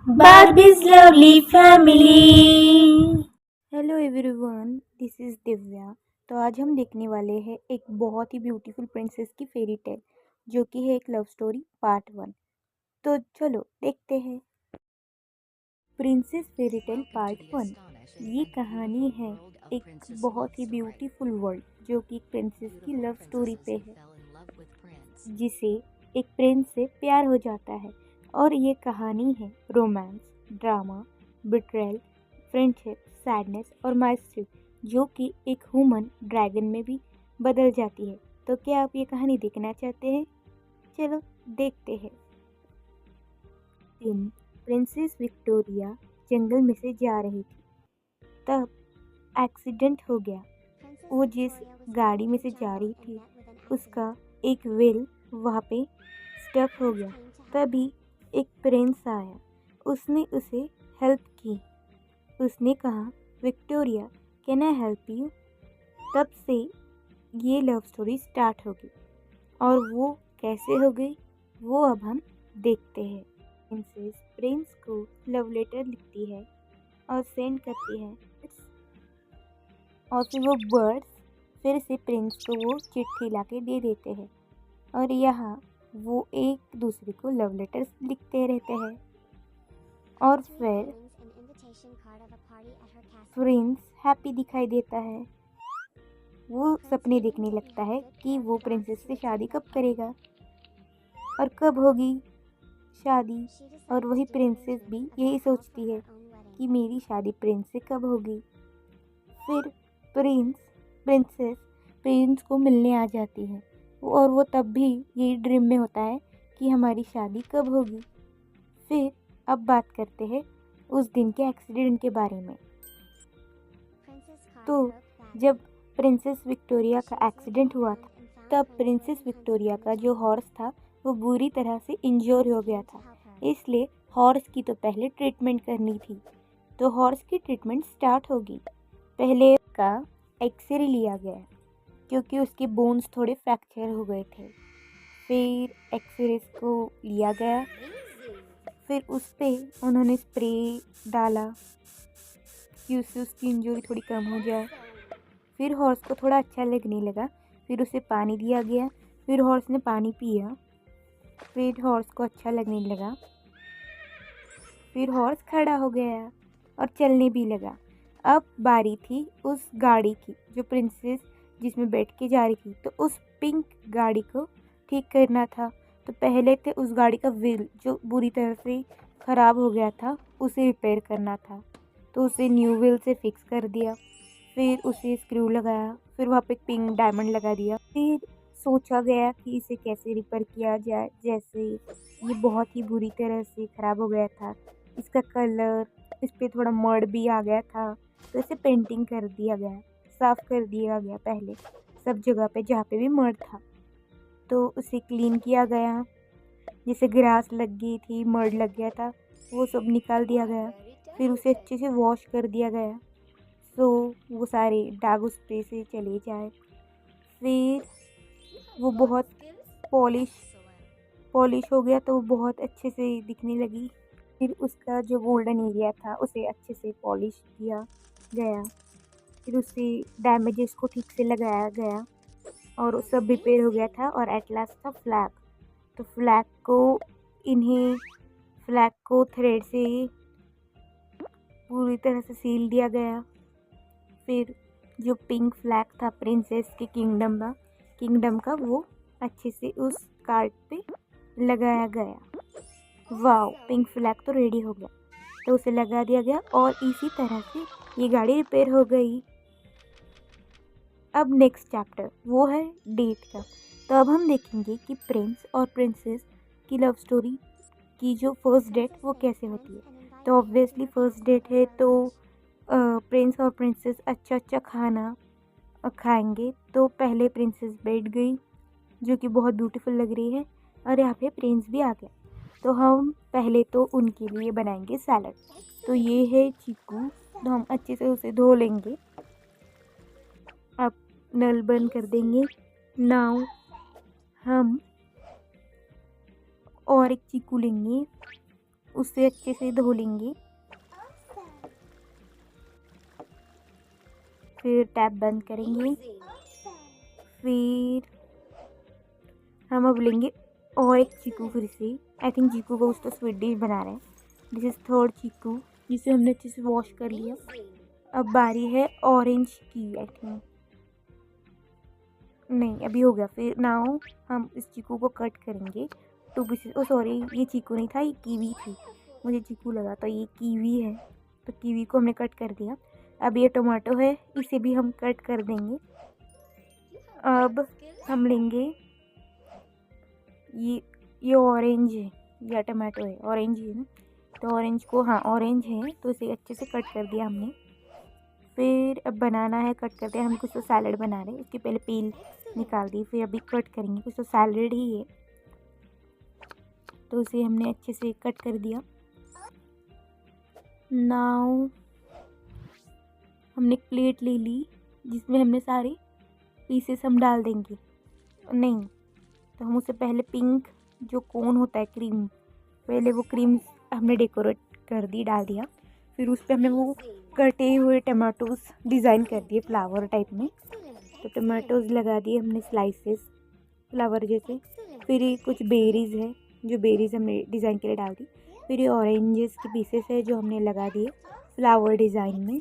Barbie's lovely family। Hello everyone, this is Divya. तो आज हम देखने वाले हैं एक बहुत ही ब्यूटीफुल प्रिंसेस की फेरी टेल, जो कि है एक लव स्टोरी पार्ट 1। तो चलो देखते हैं। Princess fairy tail part 1। ये कहानी है एक बहुत ही ब्यूटीफुल वर्ल्ड जो कि एक प्रिंसेस की लव स्टोरी पे है, जिसे एक प्रिंस से प्यार हो जाता है। और ये कहानी है romance, drama, betrayal, friendship, sadness और माइस्ट्री, जो कि एक ह्यूमन ड्रैगन में भी बदल जाती है। तो क्या आप ये कहानी देखना चाहते हैं? चलो देखते हैं। दिन प्रिंसेस विक्टोरिया जंगल में से जा रही थी, तब एक्सीडेंट हो गया। वो जिस गाड़ी में से जा रही थी उसका एक व्हील वहाँ पे स्टक हो गया। तभी एक प्रिंस आया, उसने उसे हेल्प की। उसने कहा, Victoria, can I help you? तब से ये लव स्टोरी स्टार्ट होगी, और वो कैसे हो गई वो अब हम देखते हैं। प्रिंसेस प्रिंस को लव लेटर लिखती है और सेंड करती है, और फिर वो बर्ड्स फिर से प्रिंस को वो चिट्ठी लाके दे देते हैं, और यहाँ वो एक दूसरे को लव लेटर्स लिखते रहते हैं। और फिर प्रिंस हैप्पी दिखाई देता है। वो सपने देखने लगता है कि वो प्रिंसेस से शादी कब करेगा और कब होगी शादी। और वही प्रिंसेस भी यही सोचती है कि मेरी शादी प्रिंस से कब होगी। फिर प्रिंसेस प्रिंस को मिलने आ जाती है, और वो तब भी यही ड्रीम में होता है कि हमारी शादी कब होगी। फिर अब बात करते हैं उस दिन के एक्सीडेंट के बारे में। तो जब प्रिंसेस विक्टोरिया का एक्सीडेंट हुआ था, तब प्रिंसेस विक्टोरिया का जो हॉर्स था वो बुरी तरह से इंजोर हो गया था। इसलिए हॉर्स की तो पहले ट्रीटमेंट करनी थी। तो हॉर्स की ट्रीटमेंट स्टार्ट होगी। पहले का एक्सरे लिया गया क्योंकि उसके बोन्स थोड़े फ्रैक्चर हो गए थे। फिर एक्सरे को लिया गया, फिर उस पर उन्होंने स्प्रे डाला कि उससे उसकी इंजरी थोड़ी कम हो जाए। फिर हॉर्स को थोड़ा अच्छा लगने लगा, फिर उसे पानी दिया गया। फिर हॉर्स ने पानी पिया, फिर हॉर्स को अच्छा लगने लगा। फिर हॉर्स खड़ा हो गया और चलने भी लगा। अब बारी थी उस गाड़ी की जो प्रिंसेस जिसमें बैठ के जा रही थी। तो उस पिंक गाड़ी को ठीक करना था। तो पहले थे उस गाड़ी का व्हील जो बुरी तरह से ख़राब हो गया था, उसे रिपेयर करना था। तो उसे न्यू व्हील से फिक्स कर दिया। फिर उसे स्क्रू लगाया, फिर वहाँ पे पिंक डायमंड लगा दिया। फिर सोचा गया कि इसे कैसे रिपेयर किया जाए। जैसे ये बहुत ही बुरी तरह से ख़राब हो गया था, इसका कलर, इस पर थोड़ा मड भी आ गया था, तो इसे पेंटिंग कर दिया गया, साफ़ कर दिया गया पहले सब जगह पे जहाँ पे भी मड था। तो उसे क्लीन किया गया, जैसे ग्रास लग गई थी, मड लग गया था, वो सब निकाल दिया गया। फिर उसे अच्छे से वॉश कर दिया गया, सो वो सारे दाग उस पे से चले जाए। फिर वो बहुत पॉलिश हो गया, तो वो बहुत अच्छे से दिखने लगी। फिर उसका जो गोल्डन एरिया था उसे अच्छे से पॉलिश किया गया। फिर उसे डैमेजेस को ठीक से लगाया गया, और सब रिपेयर हो गया था। और एट लास्ट था फ्लैग। तो फ्लैग को थ्रेड से पूरी तरह से सील दिया गया। फिर जो पिंक फ्लैग था प्रिंसेस के किंगडम का वो अच्छे से उस कार्ड पे लगाया गया। वाओ, पिंक फ्लैग तो रेडी हो गया, तो उसे लगा दिया गया, और इसी तरह से ये गाड़ी रिपेयर हो गई। अब नेक्स्ट चैप्टर वो है डेट का। तो अब हम देखेंगे कि प्रिंस और प्रिंसेस की लव स्टोरी की जो फर्स्ट डेट वो कैसे होती है। तो ऑब्वियसली फर्स्ट डेट है, तो प्रिंस और प्रिंसेस अच्छा अच्छा खाना खाएंगे। तो पहले प्रिंसेस बैठ गई, जो कि बहुत ब्यूटीफुल लग रही है, और यहाँ पे प्रिंस भी आ गया। तो हम पहले तो उनके लिए बनाएंगे सैलड। तो ये है चीकू, तो हम अच्छे से उसे धो लेंगे। अब नल बंद कर देंगे। नाउ हम और एक चीकू लेंगे, उससे अच्छे से धो लेंगे। फिर टैप बंद करेंगे। फिर हम अब लेंगे और एक चीकू फिर से। आई थिंक चीकू को उसका स्वीट डिश बना रहे हैं। दिस इज थर्ड चीकू जिसे हमने अच्छे से वॉश कर लिया। अब बारी है ऑरेंज की। आई थिंक नहीं, अभी हो गया। फिर नाउ हम इस चीकू को कट करेंगे टू पीसेस। ओ सॉरी, ये चीकू नहीं था, ये कीवी थी। मुझे चीकू लगा, तो ये कीवी है। तो कीवी को हमने कट कर दिया। अब ये टमाटो है, इसे भी हम कट कर देंगे। अब हम लेंगे ये ऑरेंज है या टमाटो है, ऑरेंज है ना। तो ऑरेंज को, हाँ ऑरेंज है, तो इसे अच्छे से कट कर दिया हमने। फिर अब बनाना है, कट करते हैं। हम कुछ तो सैलड बना रहे हैं, उसकी पहले पील निकाल दी। फिर अभी कट करेंगे, कुछ तो सैलड ही है, तो उसे हमने अच्छे से कट कर दिया। नाउ हमने एक प्लेट ले ली जिसमें हमने सारे पीसेस हम डाल देंगे। नहीं, तो हम उससे पहले पिंक जो कोन होता है क्रीम, पहले वो क्रीम हमने डेकोरेट कर दी, डाल दिया। फिर उस पर हमने वो कटे हुए टमाटोज डिज़ाइन कर दिए फ्लावर टाइप में। तो टमाटोज लगा दिए हमने स्लाइसेस फ्लावर जैसे। फिर ये कुछ बेरीज़ है, जो बेरीज़ हमने डिज़ाइन के लिए डाल दी। फिर ये ऑरेंजेस के पीसेस है जो हमने लगा दिए फ्लावर डिज़ाइन में।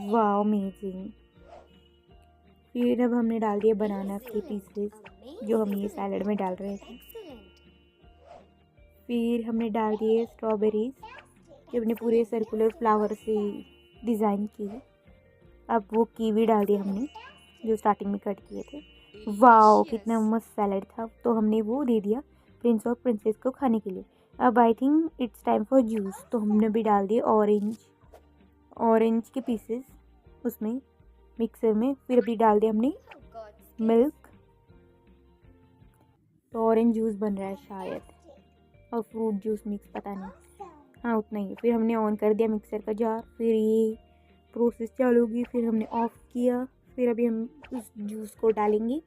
वाह अमेजिंग। फिर अब हमने डाल दिए बनाना के पीसेस जो हम ये सैलड में डाल रहे थे। फिर हमने डाल दिए स्ट्रॉबेरीज जो हमने पूरे सर्कुलर फ्लावर से डिज़ाइन की है। अब वो कीवी डाल दिए हमने जो स्टार्टिंग में कट किए थे। वाओ कितना मस्त सैलड था। तो हमने वो दे दिया प्रिंस और प्रिंसेस को खाने के लिए। अब I think it's time for juice. तो हमने भी डाल दिए ऑरेंज के पीसेस उसमें मिक्सर में। फिर अभी डाल दिया हमने मिल्क। तो ऑरेंज जूस बन रहा है शायद, और फ्रूट जूस मिक्स, पता नहीं, हाँ उतना ही। फिर हमने ऑन कर दिया मिक्सर का जार। फिर ये प्रोसेस चालू होगी। फिर हमने ऑफ किया। फिर अभी हम उस जूस को डालेंगे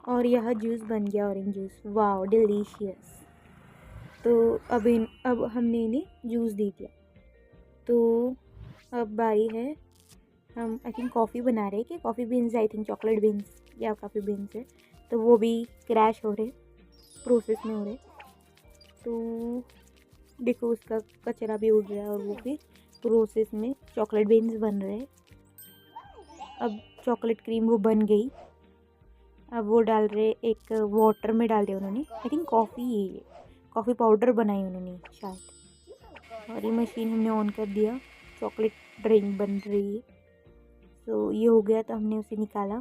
और यह जूस बन गया ऑरेंज जूस। Wow delicious. तो अब हमने इन्हें जूस दे दिया। तो अब बारी है, हम आई थिंक कॉफ़ी बना रहे हैं कि coffee beans, I think chocolate beans या कॉफ़ी बीन्स है। तो वो भी क्रैश हो रहे, प्रोसेस में हो रहे। तो देखो उसका कचरा भी उड़ रहा है और वो भी प्रोसेस में चॉकलेट बीन्स बन रहे हैं। अब चॉकलेट क्रीम वो बन गई। अब वो डाल रहे एक वाटर में डाल दिया उन्होंने। आई थिंक कॉफ़ी पाउडर बनाई उन्होंने शायद। और ये मशीन हमने ऑन कर दिया, चॉकलेट ड्रिंक बन रही है। तो ये हो गया, तो हमने उसे निकाला।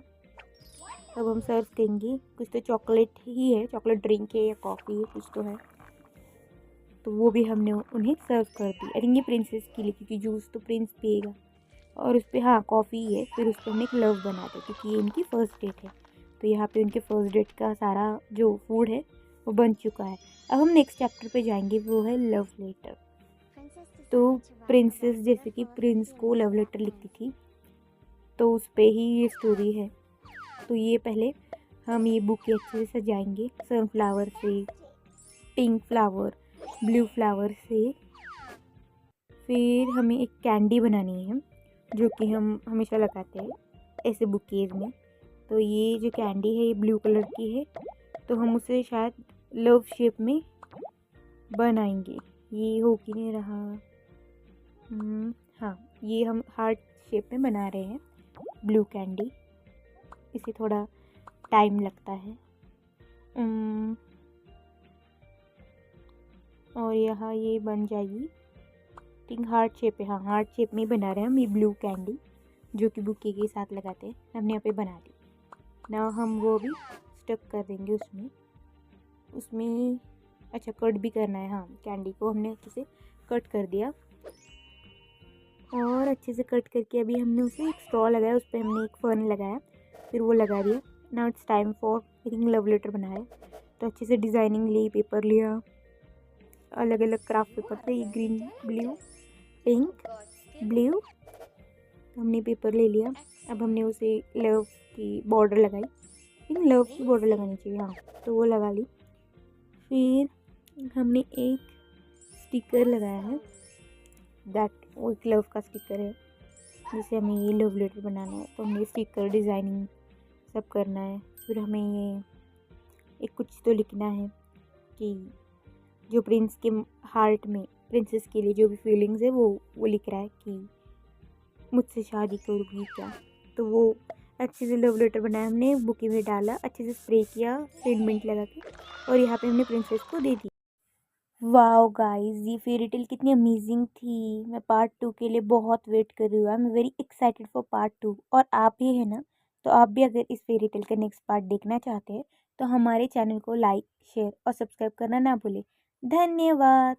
अब हम सर्व करेंगे। कुछ तो चॉकलेट ही है, चॉकलेट ड्रिंक है या कॉफ़ी है, कुछ तो है। तो वो भी हमने उन्हें सर्व कर दी। आई थिंक ये प्रिंसेस के लिए, क्योंकि जूस तो प्रिंस पिएगा। और उस पर हाँ कॉफ़ी है। फिर उस पर हमने एक लव बना दिया क्योंकि ये इनकी फ़र्स्ट डेट है। तो यहाँ पे उनके फर्स्ट डेट का सारा जो फूड है वो बन चुका है। अब हम नेक्स्ट चैप्टर पे जाएंगे, वो है लव लेटर। तो प्रिंसेस जैसे कि प्रिंस को लव लेटर लिखती थी, तो उस पर ही ये स्टोरी है। तो ये पहले हम ये बुक अच्छे से सजाएंगे, सनफ्लावर से, पिंक फ्लावर, ब्लू फ्लावर से। फिर हमें एक कैंडी बनानी है जो कि हम हमेशा लगाते हैं ऐसे बुकेज में। तो ये जो कैंडी है ये ब्लू कलर की है। तो हम उसे शायद लव शेप में बनाएंगे। ये हो कि नहीं रहा, हाँ ये हम हार्ट शेप में बना रहे हैं ब्लू कैंडी। इसे थोड़ा टाइम लगता है। और यहाँ ये बन जाएगी, थिंक हार्ट शेप है। हाँ हार्ट शेप में बना रहे हैं हम ये ब्लू कैंडी जो कि बुके के साथ लगाते हैं। हमने यहाँ पे बना ली ना। हम वो भी स्टक कर देंगे उसमें अच्छा कट भी करना है। हाँ कैंडी को हमने अच्छे से कट कर दिया और अच्छे से कट करके अभी हमने उसे एक स्ट्रॉ लगाया, उस पर हमने एक फन लगाया, फिर वो लगा दिया। Now it's time for I think love letter बनाया। तो अच्छे से डिज़ाइनिंग ली, पेपर लिया, अलग अलग क्राफ्ट पेपर थे, ये ग्रीन, ब्लू, पिंक, ब्लू, हमने पेपर ले लिया। अब हमने उसे लव की बॉर्डर लगाई, लेकिन लव की बॉर्डर लगानी चाहिए, हाँ तो वो लगा ली। फिर हमने एक स्टिकर लगाया है, दैट वो एक लव का स्टिकर है। जैसे हमें ये लव लेटर बनाना है तो हमें स्टिकर डिज़ाइनिंग सब करना है। फिर हमें ये एक कुछ तो लिखना है कि जो प्रिंस के हार्ट में प्रिंसेस के लिए जो भी फीलिंग्स है वो लिख रहा है कि मुझसे शादी करोगी क्या। तो वो अच्छे से लव लेटर बनाया हमने, बुके में डाला, अच्छे से स्प्रे किया सेंटमेंट लगा के, और यहाँ पे हमने प्रिंसेस को दे दी। वाओ गाइस, ये फेरी टेल कितनी अमेजिंग थी। मैं पार्ट 2 के लिए बहुत वेट कर रही हूँ। I am very excited for part 2। और आप भी है ना, तो आप भी अगर इस फेरी टेल का नेक्स्ट पार्ट देखना चाहते हैं तो हमारे चैनल को लाइक, शेयर और सब्सक्राइब करना ना भूलें। धन्यवाद।